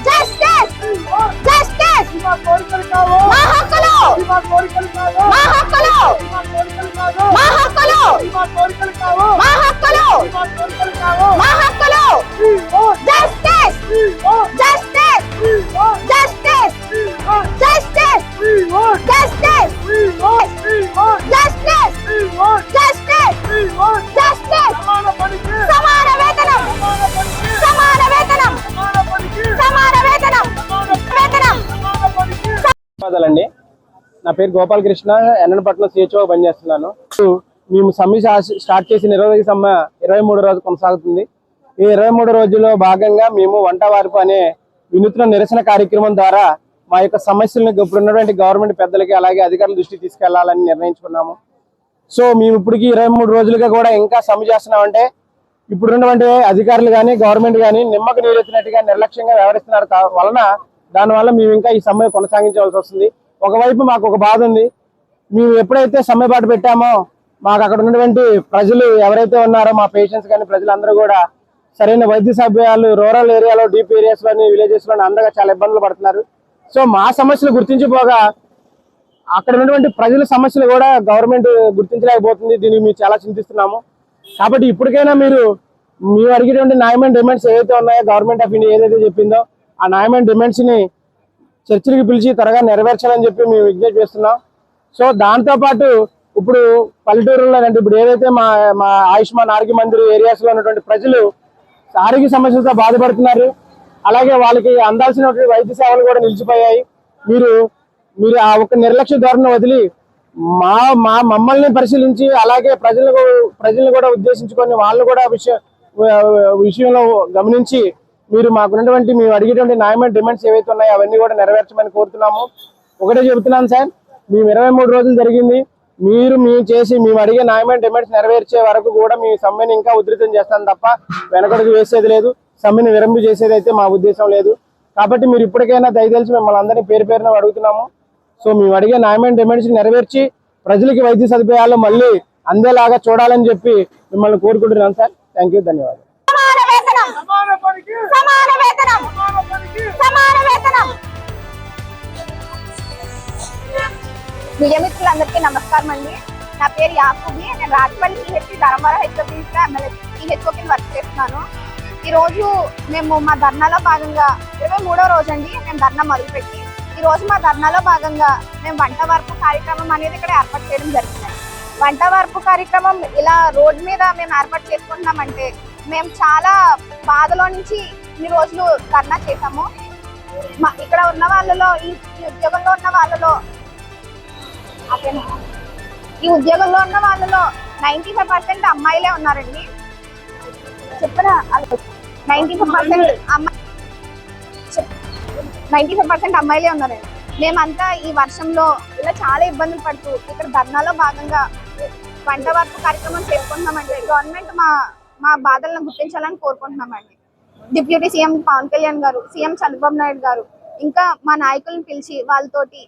Justice justice మా హక్కులు మా హక్కులు మా హక్కులు మా హక్కులు మా హక్కులు మా హక్కులు justice justice justice justice justice justice justice justice సమాన వేతనం సమాన వేతనం సమాన వేతనం వేతనం. ధన్యవాదాలండి. నా పేరు గోపాలకృష్ణ, ఎన్నపట్నం సిహెచ్ఓ పనిచేస్తున్నాను. మేము సమ్మె స్టార్ట్ చేసి నిరోధక సమ్మె 23వ రోజు కొనసాగుతుంది. ఈ 23 రోజుల్లో భాగంగా మేము వంట వార్పు అనే వినూత్న నిరసన కార్యక్రమం ద్వారా మా యొక్క సమస్యలను ఇప్పుడు ఉన్నటువంటి గవర్నమెంట్ పెద్దలకి అలాగే అధికారుల దృష్టికి తీసుకెళ్లాలని నిర్ణయించుకున్నాము. సో మేము ఇప్పటికి 23 రోజులుగా కూడా ఇంకా సమ్మె చేస్తున్నామంటే ఇప్పుడున్నటువంటి అధికారులు కానీ గవర్నమెంట్ కానీ నిమ్మకు నీరెత్తినట్టుగా నిర్లక్ష్యంగా వ్యవహరిస్తున్నారు దానివల్ల మేము ఇంకా ఈ సమ్మె కొనసాగించవలసి వస్తుంది. ఒకవైపు మాకు ఒక బాధ ఉంది. మేము ఎప్పుడైతే సమ్మె బాట పెట్టామో మాకు అక్కడ ఉన్నటువంటి ప్రజలు ఎవరైతే ఉన్నారో మా పేషెంట్స్ కానీ ప్రజలందరూ కూడా సరైన వైద్య సౌకర్యాలు రూరల్ ఏరియాలో డీప్ ఏరియాస్ లోని విలేజెస్ లోని అందగా చాలా ఇబ్బందులు పడుతున్నారు. సో మా సమస్యలు గుర్తించిపోగా అక్కడ ఉన్నటువంటి ప్రజల సమస్యలు కూడా గవర్నమెంట్ గుర్తించలేకపోతుంది. దీనికి మేము చాలా చింతిస్తున్నాము. కాబట్టి ఇప్పటికైనా మీరు అడిగేటువంటి న్యాయమైన డిమాండ్స్ ఏవైతే ఉన్నాయో గవర్నమెంట్ ఆఫ్ ఇండియా ఏదైతే చెప్పిందో ఆ న్యాయమైన డిమాండ్స్ ని చర్చలకు పిలిచి త్వరగా నెరవేర్చాలని చెప్పి మేము విజ్ఞప్తి చేస్తున్నాం. సో దాంతో పాటు ఇప్పుడు పల్లెటూరులో అంటే ఇప్పుడు ఏదైతే మా ఆయుష్మాన్ ఆరోగ్య మందిర్ ఏరియాస్ లో ఉన్నటువంటి ప్రజలు ఆరోగ్య సమస్యలతో బాధపడుతున్నారు. అలాగే వాళ్ళకి అందాల్సినటువంటి వైద్య సేవలు కూడా నిలిచిపోయాయి. మీరు ఆ ఒక నిర్లక్ష్య ధోరణి వదిలి మమ్మల్ని పరిశీలించి అలాగే ప్రజలను కూడా ఉద్దేశించుకొని వాళ్ళు కూడా విషయంలో గమనించి మీరు మాకున్నటువంటి మేము అడిగేటువంటి న్యాయమైన డిమాండ్స్ ఏవైతే ఉన్నాయో అవన్నీ కూడా నెరవేర్చమని కోరుతున్నాము. ఒకటే చెబుతున్నాను సార్, మేము 23 రోజులు జరిగింది. మేము అడిగే న్యాయమైన డిమాండ్స్ నెరవేర్చే వరకు కూడా మీ సమ్మెని ఇంకా ఉధృతం చేస్తాను తప్ప వెనకడుగు వేసేది లేదు. సమ్మెని విరంభ చేసేది అయితే మా ఉద్దేశం లేదు. కాబట్టి మీరు ఇప్పటికైనా దయచేసి మిమ్మల్ని అందరినీ పేరు పేరున అడుగుతున్నాము. సో మేము అడిగే న్యాయమైన డిమాండ్స్ నెరవేర్చి ప్రజలకి వైద్య సదుపాయాలు మళ్ళీ అందేలాగా చూడాలని చెప్పి మిమ్మల్ని కోరుకుంటున్నాను సార్. థ్యాంక్ యూ, ధన్యవాదాలు. మీడియా మిత్రులందరికీ నమస్కారం అండి. నా పేరు యాకూబి. నేను రాజపల్లి సిహెచ్ ధర్మవరం హెచ్ఓ కింద వర్క్ చేస్తున్నాను. ఈ రోజు మేము మా ధర్నాలో భాగంగా 23వ రోజు అండి మేము ధర్నా మొదలుపెట్టి ఈ రోజు మా ధర్నాలో భాగంగా మేము వంట వార్పు కార్యక్రమం అనేది ఇక్కడ ఏర్పాటు చేయడం జరిగింది. వంట వార్పు కార్యక్రమం ఇలా రోడ్డు మీద మేము ఏర్పాటు చేసుకుంటున్నామంటే మేము చాలా బాధలో నుంచి ఇన్ని రోజులు ధర్నా చేసాము. ఇక్కడ ఉన్న వాళ్ళలో ఈ ఉద్యోగంలో ఉన్న వాళ్ళలో 95% అమ్మాయిలే ఉన్నారండి. చెప్పరా 95% అమ్మాయిలే ఉన్నారండి. మేమంతా ఈ వర్షంలో ఇలా చాలా ఇబ్బందులు పడుతూ ఇక్కడ ధర్నాలో భాగంగా వంట వార్పు కార్యక్రమం చేసుకుంటున్నామండి. గవర్నమెంట్ మా బాధలను గుర్తించాలని కోరుకుంటున్నామండి. డిప్యూటీ సీఎం పవన్ కళ్యాణ్ గారు, సీఎం చంద్రబాబు నాయుడు గారు ఇంకా మా నాయకులను పిలిచి వాళ్ళతోటి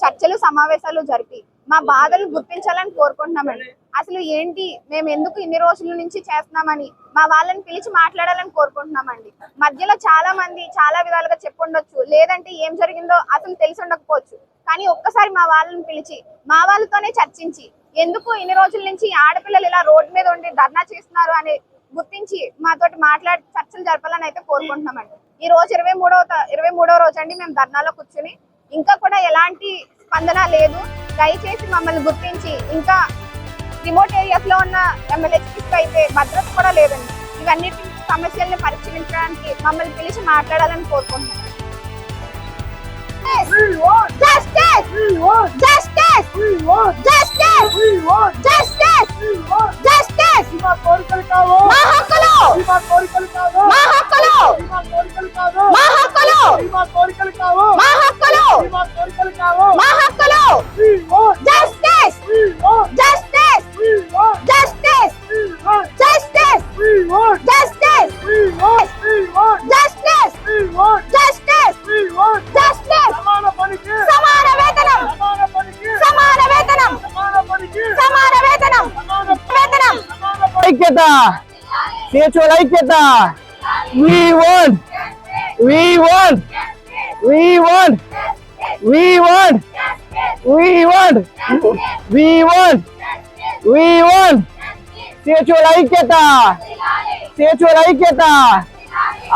చర్చలు సమావేశాలు జరిపి మా బాధలు గుర్తించాలని కోరుకుంటున్నామండి. అసలు ఏంటి మేము ఎందుకు ఇన్ని రోజుల నుంచి చేస్తున్నామని మా వాళ్ళని పిలిచి మాట్లాడాలని కోరుకుంటున్నామండి. మధ్యలో చాలా మంది చాలా విధాలుగా చెప్పుండొచ్చు, లేదంటే ఏం జరిగిందో అసలు తెలిసి ఉండకపోవచ్చు. కానీ ఒక్కసారి మా వాళ్ళని పిలిచి మా వాళ్ళతోనే చర్చించి ఎందుకు ఇన్ని రోజుల నుంచి ఆడపిల్లలు ఇలా రోడ్డు మీద ఉండి ధర్నా చేస్తున్నారు అని గుర్తించి మాతోటి మాట్లాడి చర్చలు జరపాలని అయితే కోరుకుంటున్నామండి. ఈ రోజు 23వ రోజు అండి మేము ధర్నాలో కూర్చుని ఇంకా కూడా ఎలాంటి స్పందన లేదు. దయచేసి మమ్మల్ని గుర్తించి ఇంకా రిమోట్ ఏరియాస్ లో ఉన్న ఎమ్మెల్యేస్కి అయితే భద్రత కూడా లేదండి. ఇవన్నిటి సమస్యల్ని పరిశీలించడానికి మమ్మల్ని పిలిచి మాట్లాడాలని కోరుకుంటున్నాం. ఐక్యత, సిహెచ్ఓల ఐక్యత. We want We want. We want. We want. We want. We want. We want. సిహెచ్ఓల ఐక్యత. సిహెచ్ఓల ఐక్యత.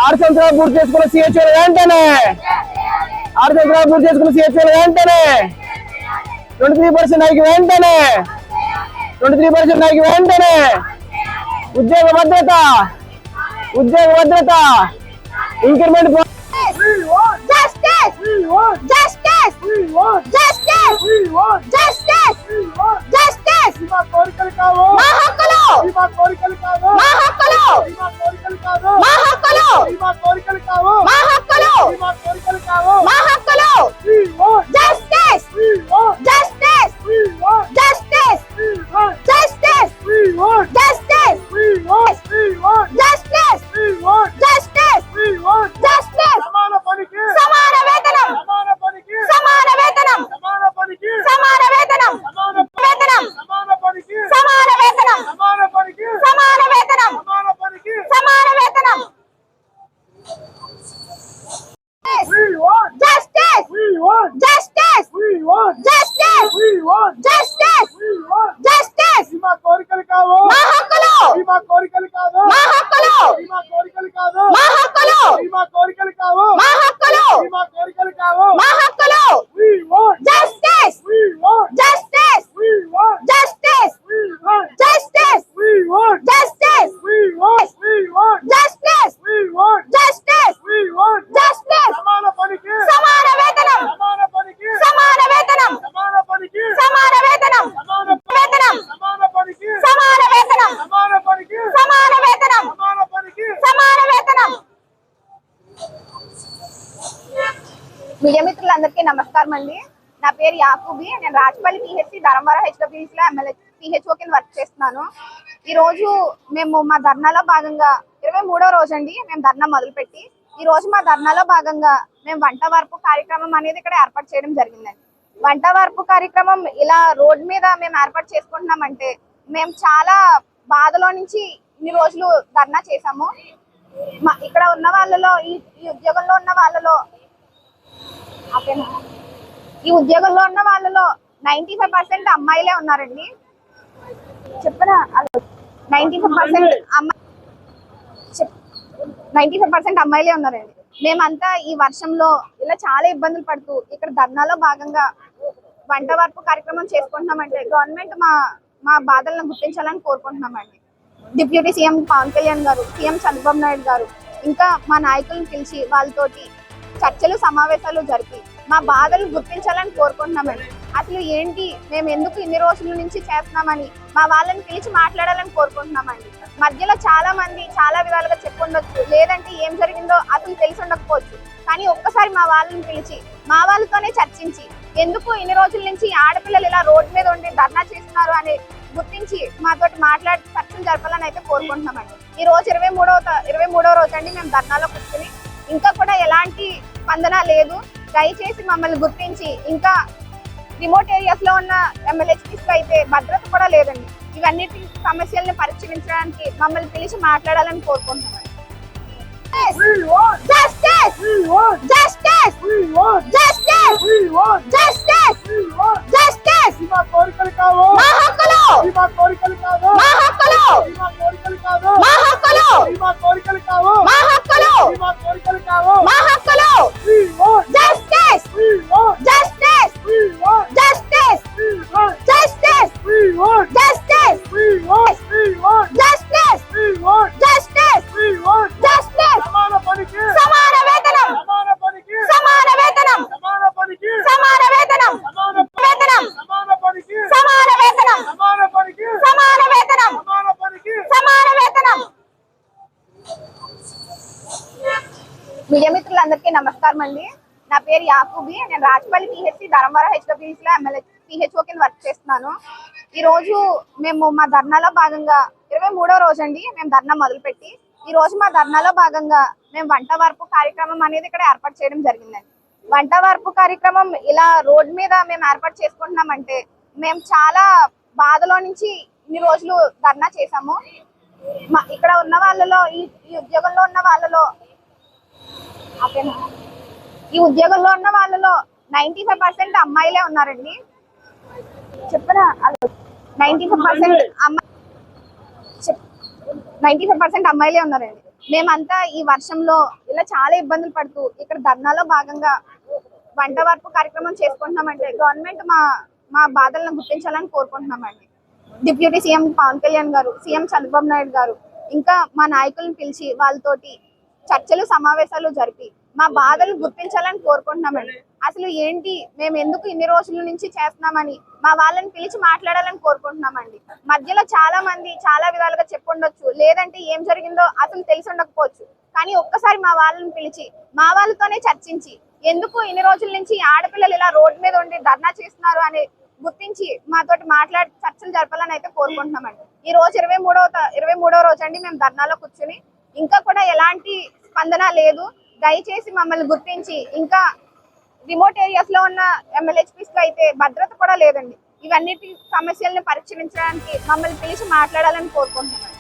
6 సంవత్సరాలు పూర్తి చేసుకున్న సిహెచ్ఓల వెంటనే. 6 సంవత్సరాలు పూర్తి చేసుకున్న సిహెచ్ఓల వెంటనే. 23% హైక్ వెంటనే. 23% హైక్ వెంటనే. ఉద్యోగ భద్రత. ఉద్యోగ భద్రత. ఇంక్రిమెంట్. మీడియా మిత్రులందరికీ నమస్కారం అండి. నా పేరు యాకూబి. నేను రాజపల్లి పిహెచ్సి ధర్మవరం హెచ్డబ్ల్యూసీలో ఎమ్మెల్యే పిహెచ్ఓ కింద వర్క్ చేస్తున్నాను. ఈ రోజు మేము మా ధర్నాలో భాగంగా 23వ రోజు అండి మేము ధర్నా మొదలుపెట్టి. ఈ రోజు మా ధర్నాలో భాగంగా మేము వంట వార్పు కార్యక్రమం అనేది ఇక్కడ ఏర్పాటు చేయడం జరిగిందండి. వంట వార్పు కార్యక్రమం ఇలా రోడ్ మీద మేము ఏర్పాటు చేసుకుంటున్నామంటే మేము చాలా బాధలో నుంచి ఇన్ని రోజులు ధర్నా చేసాము. ఇక్కడ ఉన్న వాళ్ళలో ఈ ఉద్యోగంలో ఉన్న వాళ్ళలో ఈ ఉద్యోగంలో ఉన్న వాళ్ళలో 95% అమ్మాయిలే ఉన్నారండి. చెప్పరా 95% అమ్మాయిలే ఉన్నారండి. మేమంతా ఈ వర్షంలో ఇలా చాలా ఇబ్బందులు పడుతూ ఇక్కడ ధర్నాలో భాగంగా వంట వార్పు కార్యక్రమం చేసుకుంటున్నామంటే గవర్నమెంట్ మా బాధలను గుర్తించాలని కోరుకుంటున్నామండి. డిప్యూటీ సీఎం పవన్ కళ్యాణ్ గారు, సీఎం చంద్రబాబు నాయుడు గారు ఇంకా మా నాయకులను పిలిచి వాళ్ళతోటి చర్చలు సమావేశాలు జరిపి మా బాధలు గుర్తించాలని కోరుకుంటున్నామండి. అసలు ఏంటి, మేము ఎందుకు ఇన్ని రోజుల నుంచి చేస్తున్నామని మా వాళ్ళని పిలిచి మాట్లాడాలని కోరుకుంటున్నామండి. మధ్యలో చాలా మంది చాలా విధాలుగా చెప్పుండొచ్చు, లేదంటే ఏం జరిగిందో అసలు తెలిసి ఉండకపోవచ్చు. కానీ ఒక్కసారి మా వాళ్ళని పిలిచి మా వాళ్ళతోనే చర్చించి ఎందుకు ఇన్ని రోజుల నుంచి ఆడపిల్లలు ఇలా రోడ్డు మీద ఉండి ధర్నా చేస్తున్నారు అని గుర్తించి మాతోటి మాట్లాడి చర్చలు జరపాలని అయితే కోరుకుంటున్నామండి. ఈ రోజు 23వ రోజు అండి మేము ధర్నాలో కూర్చుని. ఇంకా కూడా ఎలాంటి స్పందన లేదు. దయచేసి మమ్మల్ని గుర్తించి ఇంకా రిమోట్ ఏరియాస్ లో ఉన్న ఎమ్మెల్యేస్కి అయితే భద్రత కూడా లేదండి. ఇవన్నిటి సమస్యలను పరిష్కరించడానికి మమ్మల్ని పిలిచి మాట్లాడాలని కోరుకుంటున్నామండి. మీడియా మిత్రులందరికీ నమస్కారం అండి. నా పేరు యాకూబి. నేను రాజపల్లి పిహెచ్సి ధర్మవరం హెచ్డబ్ల్యూసీలో ఎమ్మెల్యే పిహెచ్ఓ కింద వర్క్ చేస్తున్నాను. ఈ రోజు మేము మా ధర్నాలో భాగంగా 23వ రోజు అండి మేము ధర్నా మొదలుపెట్టి. ఈ రోజు మా ధర్నాలో భాగంగా మేము వంట వార్పు కార్యక్రమం అనేది ఇక్కడ ఏర్పాటు చేయడం జరిగిందండి. వంట వార్పు కార్యక్రమం ఇలా రోడ్ మీద మేము ఏర్పాటు చేసుకుంటున్నామంటే మేము చాలా బాధలో నుంచి ఇన్ని రోజులు ధర్నా చేసాము. ఇక్కడ ఉన్న వాళ్ళలో ఈ ఉద్యోగంలో ఉన్న వాళ్ళలో ఓకేనా? ఈ ఉద్యోగంలో ఉన్న వాళ్ళలో 95% అమ్మాయిలే ఉన్నారండి. చెప్పరా? 95% అమ్మాయిలే ఉన్నారండి. మేమంతా ఈ వర్షంలో ఇలా చాలా ఇబ్బందులు పడుతూ ఇక్కడ ధర్నాలో భాగంగా వంట వార్పు కార్యక్రమం చేసుకుంటున్నామంటే గవర్నమెంట్ మా బాధలను గుర్తించాలని కోరుకుంటున్నామండి. డిప్యూటీ సీఎం పవన్ కళ్యాణ్ గారు, సీఎం చంద్రబాబు నాయుడు గారు ఇంకా మా నాయకులను పిలిచి వాళ్ళతోటి చర్చలు సమావేశాలు జరిపి మా బాధలు గుర్తించాలని కోరుకుంటున్నామండి. అసలు ఏంటి, మేము ఎందుకు ఇన్ని రోజుల నుంచి చేస్తున్నామని మా వాళ్ళని పిలిచి మాట్లాడాలని కోరుకుంటున్నామండి. మధ్యలో చాలా మంది చాలా విధాలుగా చెప్పుండొచ్చు, లేదంటే ఏం జరిగిందో అసలు తెలిసి ఉండకపోవచ్చు. కానీ ఒక్కసారి మా వాళ్ళని పిలిచి మా వాళ్ళతోనే చర్చించి ఎందుకు ఇన్ని రోజుల నుంచి ఆడపిల్లలు ఇలా రోడ్డు మీద ఉండి ధర్నా చేస్తున్నారు అని గుర్తించి మాతోటి మాట్లాడి చర్చలు జరపాలని అయితే కోరుకుంటున్నామండి. ఈ రోజు 23వ రోజు అండి మేము ధర్నాలో కూర్చుని. ఇంకా కూడా ఎలాంటి స్పందన లేదు. దయచేసి మమ్మల్ని గుర్తించి, ఇంకా రిమోట్ ఏరియాస్ లో ఉన్న MLHPs లో అయితే భద్రత కూడా లేదండి. ఇవన్నిటి సమస్యలను పరిష్కరించడానికి మమ్మల్ని పిలిచి మాట్లాడాలని కోరుకుంటున్నామండి.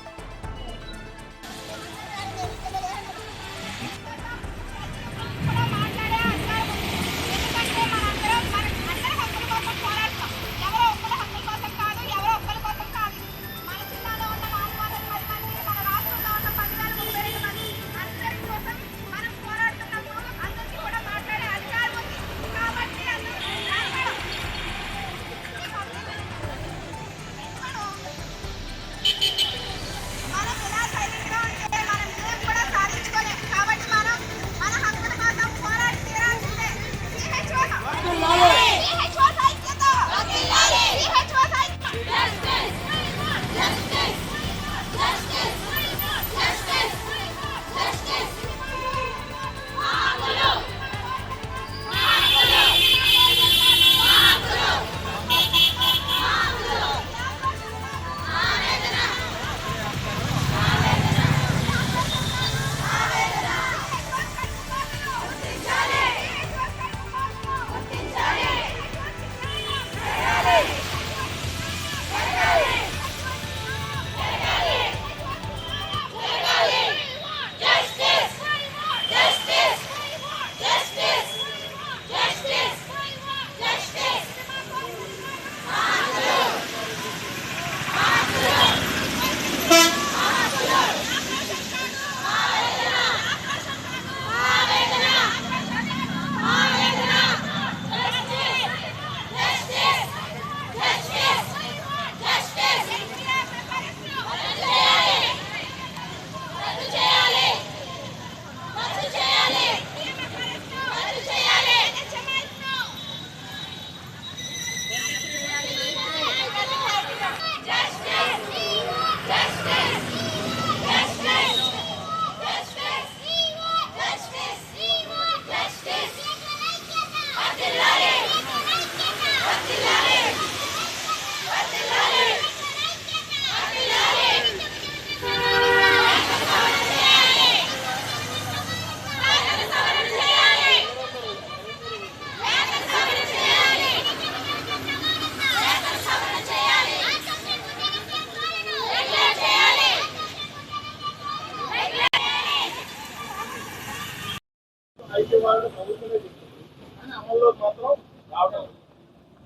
వాళ్ళు ప్రభుత్వమే చెప్తుంది కానీ అమల్లో మాత్రం రావడం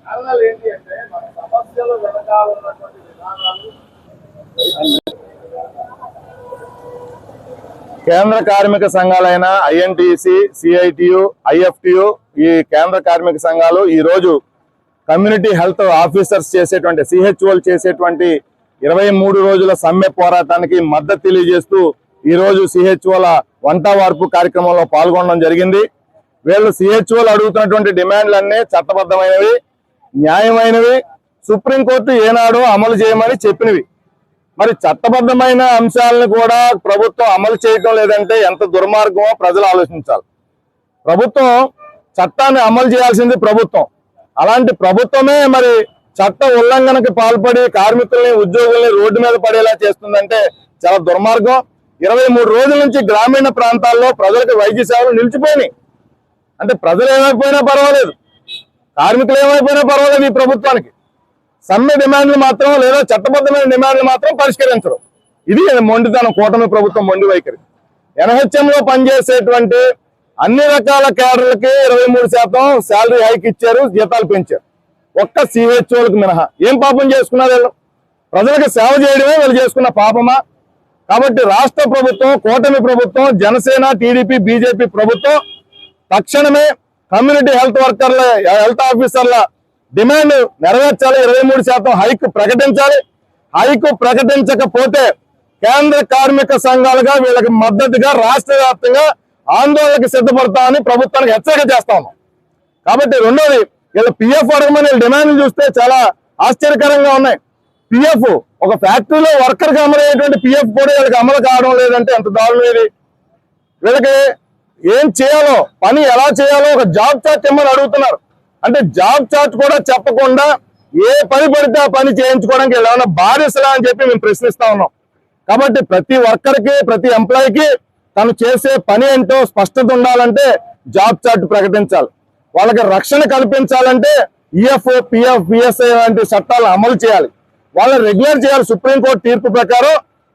కారణాలు ఏంటి అంటే మన సమస్యలు వెనకాల ఉన్నటువంటి విధానాలు. కేంద్ర కార్మిక సంఘాలైన INTC, CITU, IFTU ఈ కేంద్ర కార్మిక సంఘాలు ఈ రోజు కమ్యూనిటీ హెల్త్ ఆఫీసర్స్ చేసేటువంటి CHOలు చేసేటువంటి 23 రోజుల సమ్మె పోరాటానికి మద్దతు తెలియజేస్తూ ఈ రోజు CHOల వంట వార్పు కార్యక్రమంలో పాల్గొనడం జరిగింది. వీళ్ళు CHOలు అడుగుతున్నటువంటి డిమాండ్లన్నీ చట్టబద్ధమైనవి, న్యాయమైనవి, సుప్రీంకోర్టు ఏనాడో అమలు చేయమని చెప్పినవి. మరి చట్టబద్ధమైన అంశాలను కూడా ప్రభుత్వం అమలు చేయడం లేదంటే ఎంత దుర్మార్గమో ప్రజలు ఆలోచించాలి. ప్రభుత్వం చట్టాన్ని అమలు చేయాల్సింది ప్రభుత్వం. అలాంటి ప్రభుత్వమే మరి చట్ట ఉల్లంఘనకి పాల్పడి కార్మికుల్ని, ఉద్యోగుల్ని రోడ్డు మీద పడేలా చేస్తుందంటే చాలా దుర్మార్గం. 23 రోజుల నుంచి గ్రామీణ ప్రాంతాల్లో ప్రజలకు వైద్య సేవలు నిలిచిపోయినాయి. అంటే ప్రజలు ఏమైపోయినా పర్వాలేదు, కార్మికులు ఏమైపోయినా పర్వాలేదు, ఈ ప్రభుత్వానికి సమ్మె డిమాండ్లు మాత్రం లేదా చట్టబద్ధమైన డిమాండ్లు మాత్రం పరిష్కరించరు. ఇది మొండితనం, కూటమి ప్రభుత్వం మొండి వైఖరి. NHMలో పనిచేసేటువంటి అన్ని రకాల కేడర్లకి 23% శాలరీ హైక్ ఇచ్చారు, జీతాలు పెంచారు. ఒక్క సిహెచ్ఓలకు మినహా. ఏం పాపం చేసుకున్నారు వీళ్ళు? ప్రజలకు సేవ చేయడమే వీళ్ళు చేసుకున్న పాపమా? కాబట్టి రాష్ట్ర ప్రభుత్వం, కూటమి ప్రభుత్వం, జనసేన, టీడీపీ, బీజేపీ ప్రభుత్వం తక్షణమే కమ్యూనిటీ హెల్త్ వర్కర్ల, హెల్త్ ఆఫీసర్ల డిమాండ్ నెరవేర్చాలి. 23% హైక్ ప్రకటించాలి. హైక్ ప్రకటించకపోతే కేంద్ర కార్మిక సంఘాలుగా వీళ్ళకి మద్దతుగా రాష్ట్ర వ్యాప్తంగా ఆందోళనకు సిద్ధపడతామని ప్రభుత్వానికి హెచ్చరిక చేస్తా ఉన్నాం. కాబట్టి రెండోది, వీళ్ళ పిఎఫ్ అడగమని డిమాండ్లు చూస్తే చాలా ఆశ్చర్యకరంగా ఉన్నాయి. పిఎఫ్ ఒక ఫ్యాక్టరీలో వర్కర్కి అమలయ్యేటువంటి పిఎఫ్ కూడా వీళ్ళకి అమలు కావడం లేదంటే ఎంత దారుణం ఇది. వీళ్ళకి ఏం చేయాలో, పని ఎలా చేయాలో ఒక జాబ్ చార్ట్ ఇమ్మని అడుగుతున్నారు. అంటే జాబ్ చార్ట్ కూడా చెప్పకుండా ఏ పని పడితే ఆ పని చేయించుకోవడానికి ఏమైనా బాధ్యతలా అని చెప్పి మేము ప్రశ్నిస్తా ఉన్నాం. కాబట్టి ప్రతి వర్కర్కి, ప్రతి ఎంప్లాయీకి తను చేసే పని ఏంటో స్పష్టత ఉండాలంటే జాబ్ చార్ట్ ప్రకటించాలి. వాళ్ళకి రక్షణ కల్పించాలంటే ఈఎఫ్ఓ, పిఎఫ్, పిఎస్ఐ లాంటి చట్టాలను అమలు చేయాలి. వాళ్ళని రెగ్యులర్ చేయాలి. సుప్రీంకోర్టు తీర్పు ప్రకారం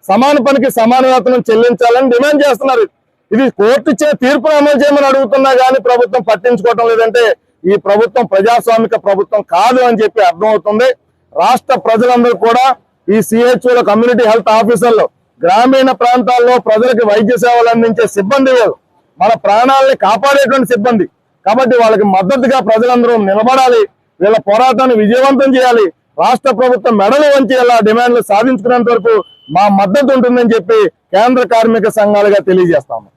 సమాన పనికి సమాన వేతనం చెల్లించాలని డిమాండ్ చేస్తున్నారు. ఇది కోర్టు ఇచ్చే తీర్పును అమలు చేయమని అడుగుతున్నా కానీ ప్రభుత్వం పట్టించుకోవటం లేదంటే ఈ ప్రభుత్వం ప్రజాస్వామిక ప్రభుత్వం కాదు అని చెప్పి అర్థమవుతుంది. రాష్ట్ర ప్రజలందరూ కూడా ఈ సిహెచ్ఓల, కమ్యూనిటీ హెల్త్ ఆఫీసర్లు గ్రామీణ ప్రాంతాల్లో ప్రజలకు వైద్య సేవలు అందించే సిబ్బంది వీళ్ళు, మన ప్రాణాలని కాపాడేటువంటి సిబ్బంది. కాబట్టి వాళ్ళకి మద్దతుగా ప్రజలందరూ నిలబడాలి. వీళ్ళ పోరాటాన్ని విజయవంతం చేయాలి. రాష్ట్ర ప్రభుత్వం మెడలు వంచి ఇలా డిమాండ్లు సాధించుకునేంత వరకు మా మద్దతు ఉంటుందని చెప్పి కేంద్ర కార్మిక సంఘాలుగా తెలియజేస్తాము.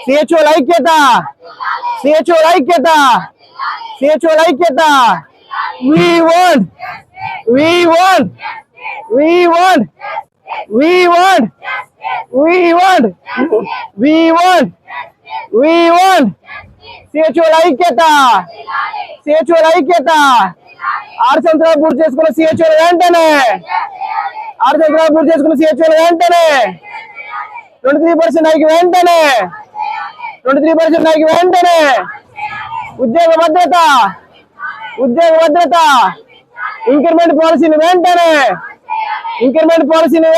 సిహెచ్ఓల ఐక్యత, సిహెచ్ఓల ఐక్యత, సిహెచ్ఓల ఐక్యత. We want, we want, we want, we want, we want, we want, we want. సిహెచ్ఓల ఐక్యత, సిహెచ్ఓల ఐక్యత. 6 సంవత్సరాలు పూర్తి చేసుకున్న సిహెచ్ఓల వెంటనే, 6 సంవత్సరాలు పూర్తి చేసుకున్న సిహెచ్ఓల వెంటనే 23% హైక్ వెంటనే, 23% హైక్ వెంటనే. ఉద్యోగ భద్రత, ఉద్యోగ భద్రత. ఇంక్రిమెంట్ పాలసీని వెంటనే, ఇంక్రిమెంట్ పాలసీని